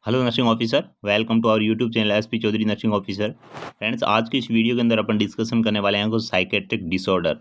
Hello nursing officer, welcome to our YouTube channel SP Chaudhary nursing officer. Friends, आज की इस video के अंदर अपन डिस्कशन करने वाले हैं कुछ साइकेट्रिक डिसऑर्डर।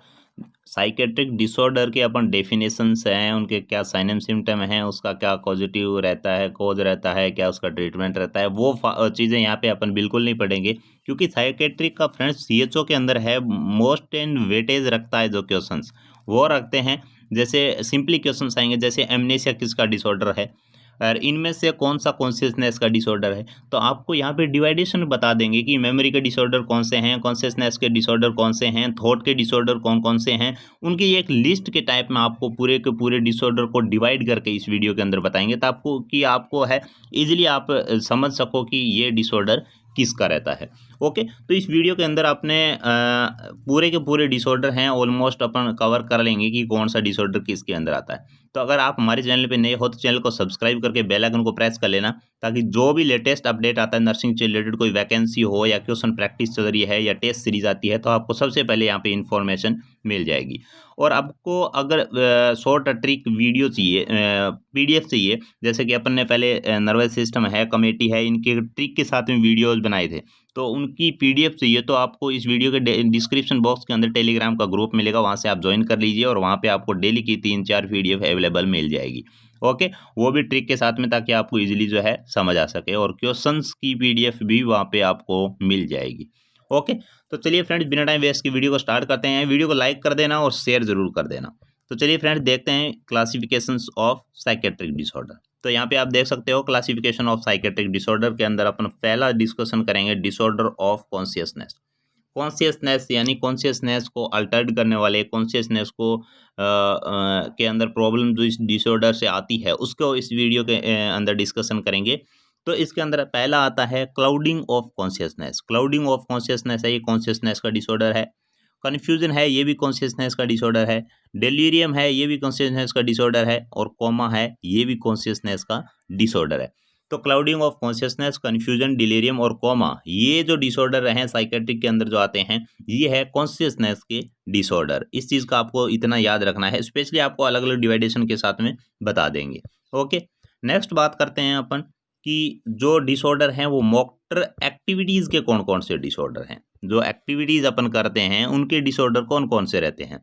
साइकेट्रिक डिसऑर्डर के अपन डेफिनेशंस हैं, उनके क्या साइन एंड सिम्टम हैं, उसका क्या पॉजिटिव रहता है, कॉज रहता है, क्या उसका ट्रीटमेंट रहता है, वो चीज़ें यहाँ पे अपन बिल्कुल नहीं पढ़ेंगे, क्योंकि साइकेट्रिक का फ्रेंड्स सीएचओ के अंदर है मोस्ट एंड वेटेज रखता है। जो क्वेश्चन वो रखते हैं, जैसे सिंपली क्वेश्चन आएंगे, जैसे एमनेसिया किसका डिसऑर्डर है और इनमें से कौन सा कॉन्शियसनेस का डिसऑर्डर है। तो आपको यहाँ पे डिवाइडेशन बता देंगे कि मेमोरी के डिसऑर्डर कौन से हैं, कॉन्शियसनेस के डिसऑर्डर कौन से हैं, थॉट के डिसऑर्डर कौन कौन से हैं। उनकी एक लिस्ट के टाइप में आपको पूरे के पूरे डिसऑर्डर को डिवाइड करके इस वीडियो के अंदर बताएंगे, तो आपको है इजीली आप समझ सको कि ये डिसऑर्डर किसका रहता है। ओके, तो इस वीडियो के अंदर आपने पूरे के पूरे डिसऑर्डर हैं ऑलमोस्ट अपन कवर कर लेंगे कि कौन सा डिसऑर्डर किसके अंदर आता है। तो अगर आप हमारे चैनल पे नए हो तो चैनल को सब्सक्राइब करके बेल आइकन को प्रेस कर लेना, ताकि जो भी लेटेस्ट अपडेट आता है नर्सिंग से रिलेटेड, कोई वैकेंसी हो या क्वेश्चन प्रैक्टिस चल रही है या टेस्ट सीरीज आती है, तो आपको सबसे पहले यहाँ पे इन्फॉर्मेशन मिल जाएगी। और आपको अगर शॉर्ट ट्रिक वीडियो चाहिए, पीडीएफ चाहिए, जैसे कि अपन ने पहले नर्वस सिस्टम है, कमेटी है, इनके ट्रिक के साथ में वीडियोज बनाए थे, तो उनकी पीडीएफ चाहिए तो आपको इस वीडियो के डिस्क्रिप्शन बॉक्स के अंदर टेलीग्राम का ग्रुप मिलेगा, वहाँ से आप ज्वाइन कर लीजिए और वहाँ पे आपको डेली की 3-4 पीडीएफ अवेलेबल मिल जाएगी। ओके, वो भी ट्रिक के साथ में, ताकि आपको इजीली जो है समझ आ सके, और क्वेश्चंस की पीडीएफ भी वहाँ पे आपको मिल जाएगी। ओके, तो चलिए फ्रेंड्स, बिना टाइम वेस्ट की वीडियो को स्टार्ट करते हैं। वीडियो को लाइक कर देना और शेयर जरूर कर देना। तो चलिए फ्रेंड्स, देखते हैं क्लासिफिकेशंस ऑफ साइकेट्रिक डिसऑर्डर। तो यहाँ पे आप देख सकते हो क्लासिफिकेशन ऑफ साइकेट्रिक डिसऑर्डर के अंदर अपन पहला डिस्कशन करेंगे डिसऑर्डर ऑफ कॉन्शियसनेस। कॉन्शियसनेस यानी कॉन्शियसनेस को अल्टर्ड करने वाले, कॉन्शियसनेस को के अंदर प्रॉब्लम जो इस डिसऑर्डर से आती है, उसको इस वीडियो के अंदर डिस्कशन करेंगे। तो इसके अंदर पहला आता है clouding of consciousness. Clouding of consciousness है, ये कॉन्शियसनेस का डिसऑर्डर है। कन्फ्यूजन है, ये भी कॉन्शियसनेस का डिसऑर्डर है। डेलीरियम है, ये भी कॉन्शियसनेस का डिसऑर्डर है। और कोमा है, ये भी कॉन्शियसनेस का डिसऑर्डर है। तो clouding of consciousness, confusion, delirium और कोमा, ये जो डिसऑर्डर हैं साइकेट्रिक के अंदर जो आते हैं, ये है कॉन्शियसनेस के डिसऑर्डर। इस चीज़ का आपको इतना याद रखना है, स्पेशली आपको अलग अलग डिवाइडेशन के साथ में बता देंगे। ओके, नेक्स्ट बात करते हैं अपन कि जो डिसऑर्डर हैं वो मोटर एक्टिविटीज़ के कौन कौन से डिसऑर्डर हैं। जो एक्टिविटीज़ अपन करते हैं उनके डिसऑर्डर कौन कौन से रहते हैं।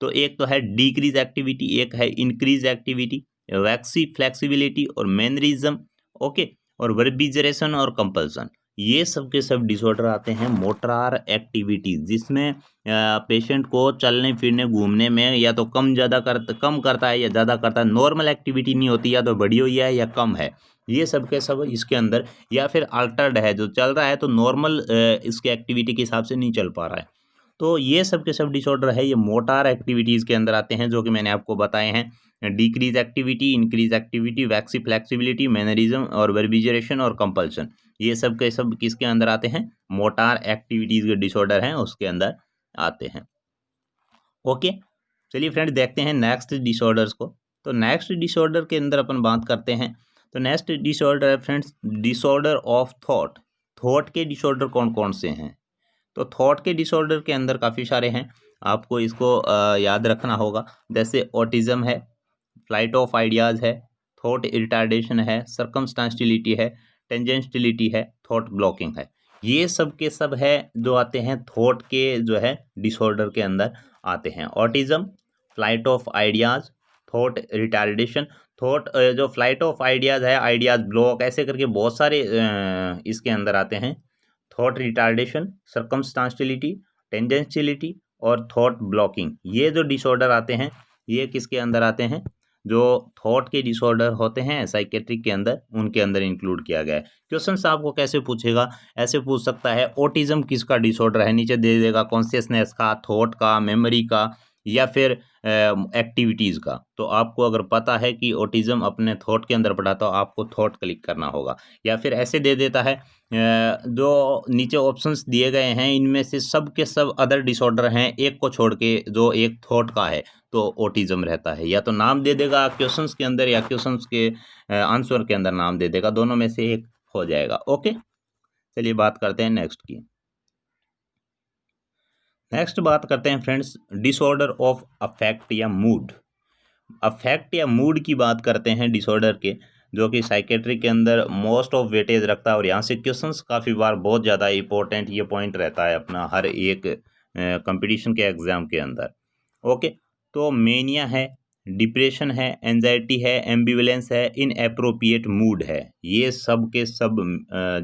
तो एक तो है डिक्रीज एक्टिविटी, एक है इंक्रीज एक्टिविटी, वैक्सी फ्लेक्सिबिलिटी और मैनरिज्म। ओके, और वर्बिजरेशन और कंपल्सन, ये सब के सब डिसऑर्डर आते हैं मोटर एक्टिविटीज, जिसमें पेशेंट को चलने फिरने घूमने में या तो कम करता है या ज़्यादा करता है। नॉर्मल एक्टिविटी नहीं होती, या तो बढ़ी हुई है या कम है। ये सब के सब इसके अंदर, या फिर अल्टर्ड है, जो चल रहा है तो नॉर्मल इसके एक्टिविटी के हिसाब से नहीं चल पा रहा है। तो ये सब के सब डिसऑर्डर है, ये मोटर एक्टिविटीज़ के अंदर आते हैं, जो कि मैंने आपको बताए हैं। Decrease activity, increase activity, waxy flexibility, mannerism और वर्बिजरेशन और कंपल्सन, ये सब के सब किसके अंदर आते हैं, मोटर एक्टिविटीज़ के डिसऑर्डर हैं उसके अंदर आते हैं। ओके, चलिए फ्रेंड, देखते हैं नेक्स्ट डिसऑर्डर्स को। तो नेक्स्ट डिसऑर्डर के अंदर अपन बात करते हैं। तो नेक्स्ट डिसऑर्डर है friends disorder of thought. Thought के डिसऑर्डर कौन कौन से हैं। तो थॉट के डिसऑर्डर के अंदर काफ़ी सारे हैं, आपको इसको याद रखना होगा। जैसे ऑटिज्म है, फ्लाइट ऑफ आइडियाज़ है, थॉट रिटार्डेशन है, सर्कमस्टांशियलिटी है, टेंजेंशियलिटी है, थॉट ब्लॉकिंग है। ये सब के सब है जो आते हैं थॉट के जो है डिसऑर्डर के अंदर आते हैं। Autism, flight of ideas, thought retardation, thought जो फ्लाइट ऑफ आइडियाज़ है, आइडियाज़ ब्लॉक, ऐसे करके बहुत सारे इसके अंदर आते हैं। थॉट रिटार्डेशन, सर्कमस्टांशियलिटी, टेंजेंशियलिटी और थॉट ब्लॉकिंग, ये जो डिसऑर्डर आते हैं, ये किसके अंदर आते हैं, जो थॉट के डिसऑर्डर होते हैं साइकेट्रिक के अंदर, उनके अंदर इंक्लूड किया गया है। क्वेश्चन आपको कैसे पूछेगा, ऐसे पूछ सकता है ऑटिज्म किसका डिसऑर्डर है, नीचे दे देगा कॉन्शियसनेस का, थॉट का, मेमोरी का, या फिर एक्टिविटीज़ का। तो आपको अगर पता है कि ऑटिज्म अपने थॉट के अंदर पड़ा, तो आपको थॉट क्लिक करना होगा। या फिर ऐसे दे देता है, जो नीचे ऑप्शंस दिए गए हैं इनमें से सब के सब अदर डिसऑर्डर हैं, एक को छोड़ के जो एक थॉट का है तो ऑटिज्म रहता है। या तो नाम दे देगा क्वेश्चंस के अंदर, या क्वेश्चंस के आंसर के अंदर नाम दे देगा, दोनों में से एक हो जाएगा। ओके, चलिए बात करते हैं नेक्स्ट की। नेक्स्ट बात करते हैं फ्रेंड्स डिसऑर्डर ऑफ अफेक्ट या मूड। अफेक्ट या मूड की बात करते हैं डिसऑर्डर के। जो कि साइकेट्री के अंदर मोस्ट ऑफ वेटेज रखता है और यहाँ से क्वेश्चंस काफ़ी बार बहुत ज़्यादा इंपॉर्टेंट ये पॉइंट रहता है अपना हर एक कंपटीशन के एग्ज़ाम के अंदर। ओके, तो मेनिया है, डिप्रेशन है, एंजाइटी है, एम्बिवलेंस है, इनएप्रोप्रिएट मूड है, ये सब के सब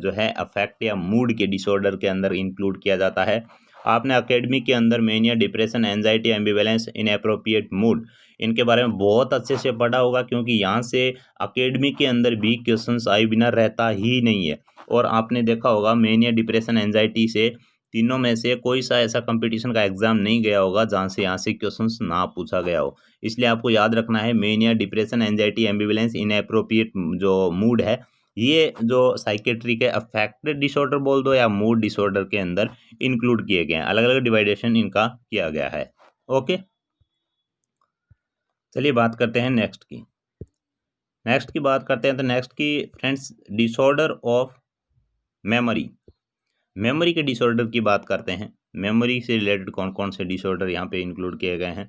जो है अफेक्ट या मूड के डिसऑर्डर के अंदर इंक्लूड किया जाता है। आपने अकेडमी के अंदर mania, depression, anxiety, ambivalence, inappropriate mood इनके बारे में बहुत अच्छे से पढ़ा होगा, क्योंकि यहाँ से अकेडमी के अंदर भी क्वेश्चंस आए बिना रहता ही नहीं है। और आपने देखा होगा मेनिया, डिप्रेशन, एंजाइटी से तीनों में से कोई सा ऐसा कंपटीशन का एग्जाम नहीं गया होगा जहाँ से यहाँ से क्वेश्चंस ना पूछा गया हो। इसलिए आपको याद रखना है mania, depression, anxiety, ambivalence, inappropriate जो मूड है, ये जो साइकेट्री के अफेक्टेड डिसऑर्डर बोल दो या मूड डिसऑर्डर के अंदर इंक्लूड किए गए हैं, अलग अलग डिवाइडेशन इनका किया गया है। ओके, चलिए बात करते हैं नेक्स्ट की बात करते हैं। तो नेक्स्ट की friends, disorder of memory. Memory के डिसऑर्डर की बात करते हैं। मेमोरी से रिलेटेड कौन कौन से डिसऑर्डर यहाँ पे इंक्लूड किए गए हैं।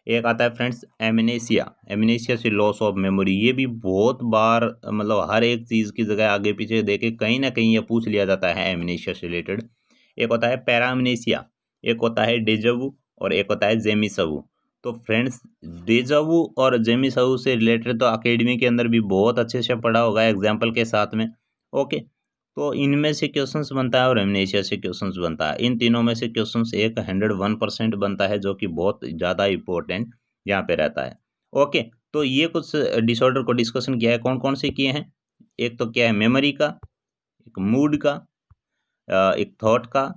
एक आता है फ्रेंड्स एमनेसिया। एमनेसिया से लॉस ऑफ मेमोरी, ये भी बहुत बार मतलब हर एक चीज़ की जगह आगे पीछे देखे कहीं ना कहीं ये पूछ लिया जाता है एमनेसिया से रिलेटेड। एक होता है पैरामनेसिया, एक होता है डेजावू और एक होता है जेमिसवू। तो फ्रेंड्स डेजावू और जेमिसवू से रिलेटेड तो अकेडमी के अंदर भी बहुत अच्छे से पढ़ा होगा एग्जाम्पल के साथ में। ओके, तो इनमें से क्वेश्चंस बनता है और एमनेसिया से क्वेश्चंस बनता है। इन तीनों में से क्वेश्चंस 101% बनता है, जो कि बहुत ज़्यादा इंपॉर्टेंट यहाँ पे रहता है। ओके, तो ये कुछ डिसऑर्डर को डिस्कशन किया है। कौन कौन से किए हैं? एक तो क्या है मेमोरी का, एक मूड का, एक थॉट का,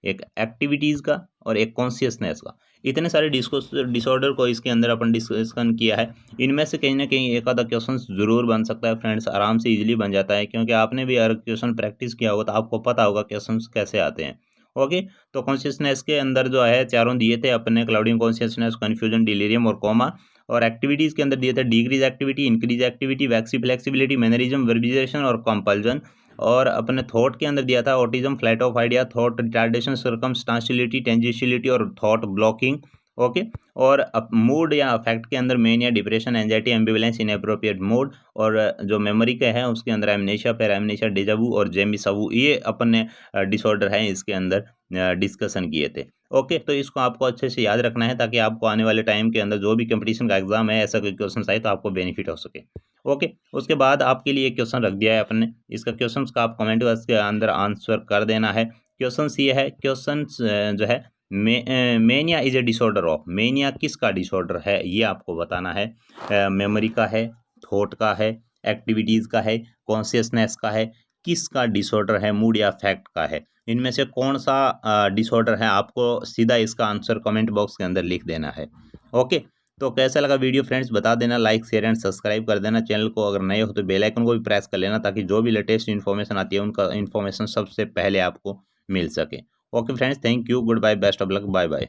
एक एक्टिविटीज़ का और एक कॉन्शियसनेस का। इतने सारे डिसऑर्डर को इसके अंदर अपन डिस्कशन किया है। इनमें से कहीं ना कहीं एक आधा क्वेश्चन ज़रूर बन सकता है फ्रेंड्स, आराम से इजीली बन जाता है, क्योंकि आपने भी हर क्वेश्चन प्रैक्टिस किया होगा तो आपको पता होगा क्वेश्चन कैसे आते हैं। ओके, तो कॉन्शियसनेस के अंदर जो है चारों दिए थे अपने, क्लाउडिंग कॉन्शियसनेस, कन्फ्यूजन, डिलीरियम और कोमा। और एक्टिविटीज़ के अंदर दिए थे decrease activity, increase activity, waxy flexibility, mannerism, verbigeration और कंपल्जन। और अपने थॉट के अंदर दिया था autism, flight of idea, thought retardation, circumstantiality, tangentiality और थॉट ब्लॉकिंग। ओके, और मूड या अफेक्ट के अंदर mania, depression, anxiety, ambivalence, inappropriate mood. और जो मेमोरी का है उसके अंदर एमनेशिया, पैरामनेशिया, डेजावू और जेमिसवू, ये अपन ने डिसऑर्डर है इसके अंदर डिस्कशन किए थे। ओके, तो इसको आपको अच्छे से याद रखना है ताकि आपको आने वाले टाइम के अंदर जो भी कंपटीशन का एग्जाम है ऐसा कोई क्वेश्चन आए तो आपको बेनिफिट हो सके। ओके, उसके बाद आपके लिए एक क्वेश्चन रख दिया है अपन ने, इसका क्वेश्चन का आप कमेंट बॉक्स के अंदर आंसर कर देना है। क्वेश्चन ये है, क्वेश्चन जो है mania is a disorder of, mania किसका डिसऑर्डर है ये आपको बताना है। मेमोरी का है, थॉट का है, एक्टिविटीज़ का है, कॉन्शियसनेस का है, किसका डिसऑर्डर है, मूड या फैक्ट का है, इनमें से कौन सा डिसऑर्डर है, आपको सीधा इसका आंसर कमेंट बॉक्स के अंदर लिख देना है। ओके, तो कैसा लगा वीडियो फ्रेंड्स बता देना, लाइक शेयर एंड सब्सक्राइब कर देना चैनल को, अगर नए हो तो बेल आइकन को भी प्रेस कर लेना ताकि जो भी लेटेस्ट इन्फॉर्मेशन आती है उनका इन्फॉर्मेशन सबसे पहले आपको मिल सके। Okay friends, thank you, goodbye, best of luck, bye bye.